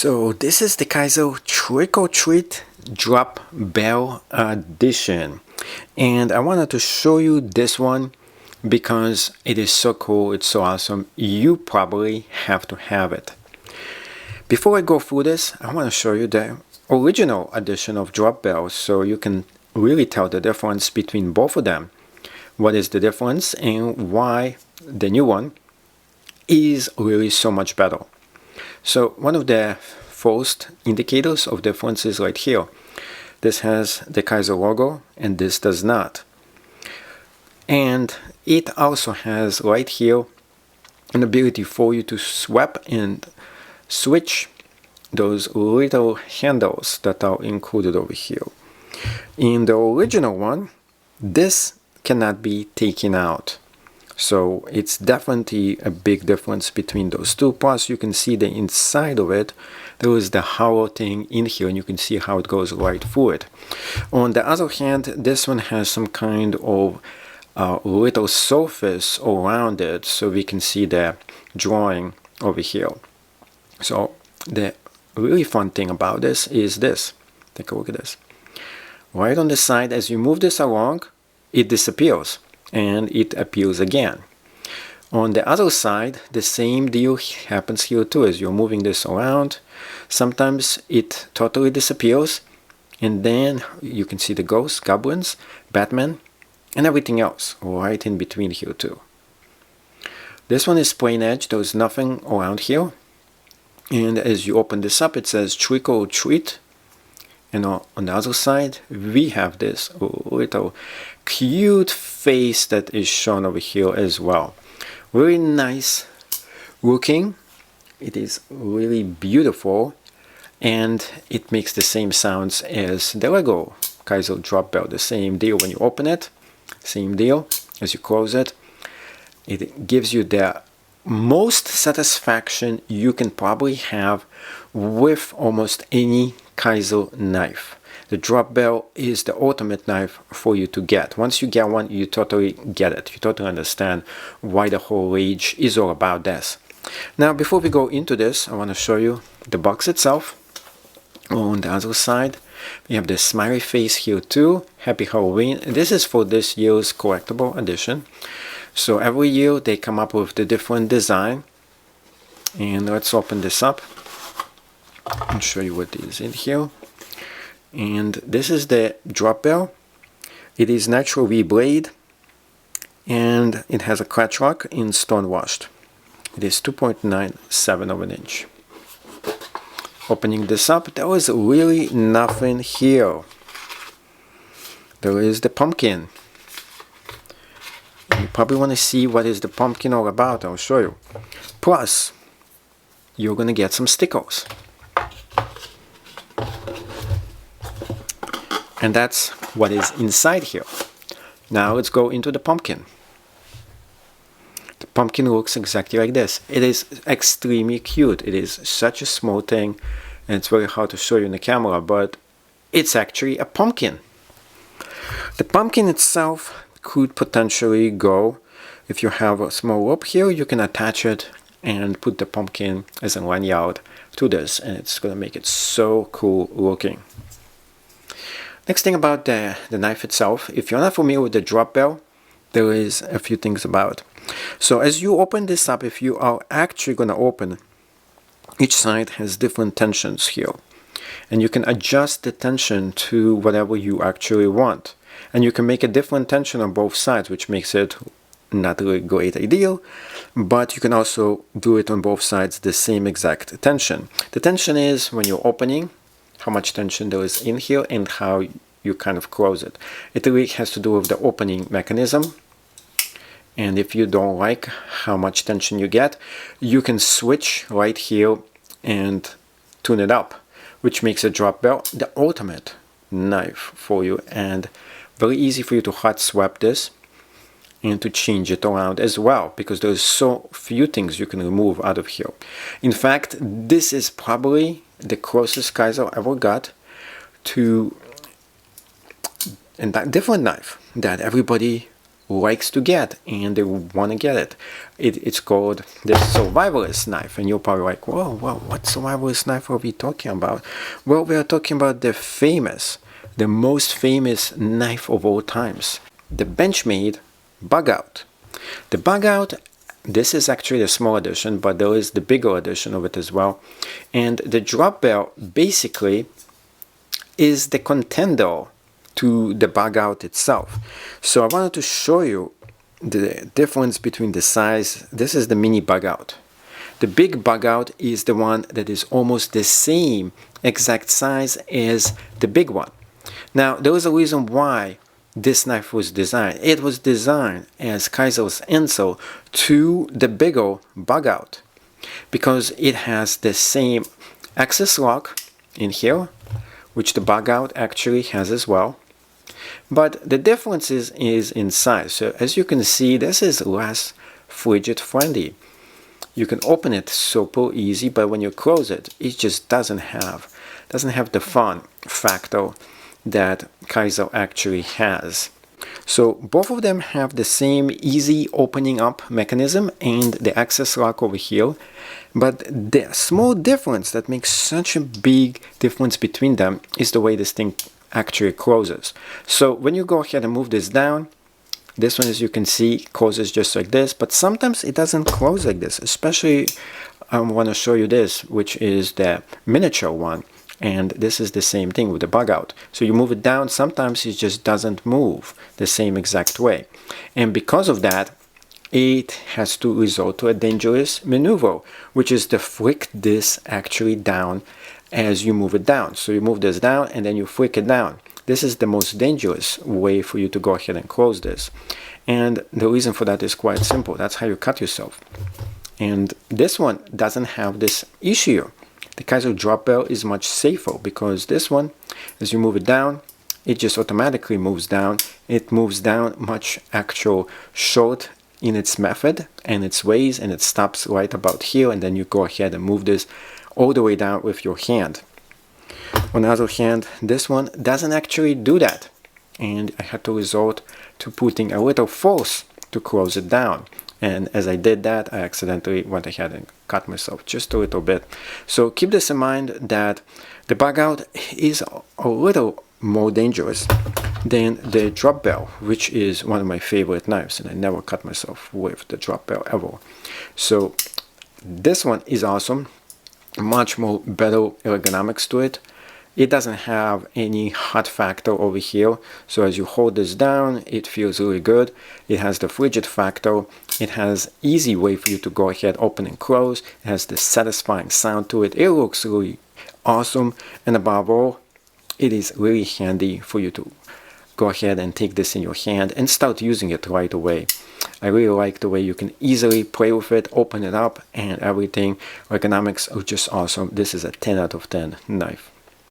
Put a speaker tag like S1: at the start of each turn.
S1: So this is the Kaizo Trick or Treat Drop Bell Edition, and I wanted to show you this one because it is so cool, it's so awesome. You probably have to have it. Before I go through this, I want to show you the original edition of Drop Bell so you can really tell the difference between both of them. What is the difference and why the new one is really so much better. So one of the first indicators of difference is right here. This has the Kaizo logo and this does not. And it also has right here an ability for you to swap and switch those little handles that are included over here. In the original one, this cannot be taken out. So it's definitely a big difference between those two. Plus you can see the inside of it. There is the hollow thing in here and you can see how it goes right through it. On the other hand, this one has some kind of little surface around it, so we can see the drawing over here. So the really fun thing about this is this. Take a look at this. Right on the side, as you move this along, it disappears and it appears again. On the other side, the same deal happens here too. As you're moving this around, sometimes it totally disappears, and then you can see the ghosts, goblins, Batman, and everything else right in between here too. This one is plain edge, there's nothing around here. And as you open this up, it says Trick or Treat. And on the other side, we have this little cute face that is shown over here as well. Really nice looking. It is really beautiful. And it makes the same sounds as the Lego Kaizo Drop Bell. The same deal when you open it. Same deal as you close it. It gives you the most satisfaction you can probably have with almost any Kaizo knife. The Drop Bell is the ultimate knife for you to get. Once you get one, you totally get it. You totally understand why the whole rage is all about this. Now, before we go into this, I want to show you the box itself. On the other side, we have the smiley face here too. Happy Halloween. This is for this year's collectible edition. So every year they come up with the different design. And let's open this up and show you what is in here. And this is the Drop Bell. It is natural V-blade and it has a clutch lock in stone washed. It is 2.97 of an inch. Opening this up, there was really nothing here. There is the pumpkin. You probably want to see what is the pumpkin all about. I'll show you. Plus, you're going to get some stickers. And that's what is inside here. Now let's go into the pumpkin. The pumpkin looks exactly like this. It is extremely cute. It is such a small thing and it's very hard to show you in the camera, but it's actually a pumpkin. The pumpkin itself could potentially go, if you have a small rope here, you can attach it and put the pumpkin as a lanyard to this, and it's going to make it so cool looking. Next thing about the knife itself, if you're not familiar with the Drop Bell, there is a few things about. So as you open this up, if you are actually going to open, each side has different tensions here. And you can adjust the tension to whatever you actually want. And you can make a different tension on both sides, which makes it not really great ideal, but you can also do it on both sides the same exact tension. The tension is when you're opening, how much tension there is in here and how you kind of close it. It really has to do with the opening mechanism. And if you don't like how much tension you get, you can switch right here and tune it up, which makes a Drop Bell the ultimate knife for you, and very easy for you to hot swap this and to change it around as well, because there's so few things you can remove out of here. In fact, this is probably the closest Kaizo ever got to a different knife that everybody likes to get, and they want to get it. It's called the survivalist knife, and you're probably like, whoa, what survivalist knife are we talking about? Well, we are talking about the most famous knife of all times, the Benchmade Bugout. The Bugout, this is actually a small edition, but there is the bigger edition of it as well. And the drop bell basically is the contender to the Bugout itself. So I wanted to show you the difference between the size. This is the mini Bugout. The big Bugout is the one that is almost the same exact size as the big one. Now, there was a reason why this knife was designed. It was designed as Kaiser's answer to the bigger Bugout because it has the same access lock in here, which the Bugout actually has as well. But the difference is in size. So as you can see, this is less fidget friendly. You can open it super easy, but when you close it, it just doesn't have the fun factor that Kaiser actually has. So both of them have the same easy opening up mechanism and the access lock over here, but the small difference that makes such a big difference between them is the way this thing actually closes. So when you go ahead and move this down, this one, as you can see, closes just like this, but sometimes it doesn't close like this. Especially I want to show you this, which is the miniature one, and this is the same thing with the Bugout. So you move it down, sometimes it just doesn't move the same exact way, and because of that it has to resort to a dangerous maneuver, which is to flick this actually down as you move it down. So you move this down and then you flick it down. This is the most dangerous way for you to go ahead and close this. And the reason for that is quite simple. That's how you cut yourself. And this one doesn't have this issue. The Kaiser drop bell is much safer because this one, as you move it down, it just automatically moves down. It moves down much actual short in its method and its ways, and it stops right about here, and then you go ahead and move this all the way down with your hand. On the other hand, this one doesn't actually do that, and I had to resort to putting a little force to close it down. And as I did that, I accidentally went ahead and cut myself just a little bit. So keep this in mind that the Bugout is a little more dangerous than the drop bell, which is one of my favorite knives, and I never cut myself with the drop bell ever. So this one is awesome. Much more better ergonomics to it. It doesn't have any hot factor over here, so as you hold this down, it feels really good. It has the frigid factor. It has easy way for you to go ahead, open and close. It has this satisfying sound to it. It looks really awesome, and above all, it is really handy for you to go ahead and take this in your hand and start using it right away. I really like the way you can easily play with it, open it up, and everything. Ergonomics are just awesome. This is a 10 out of 10 knife.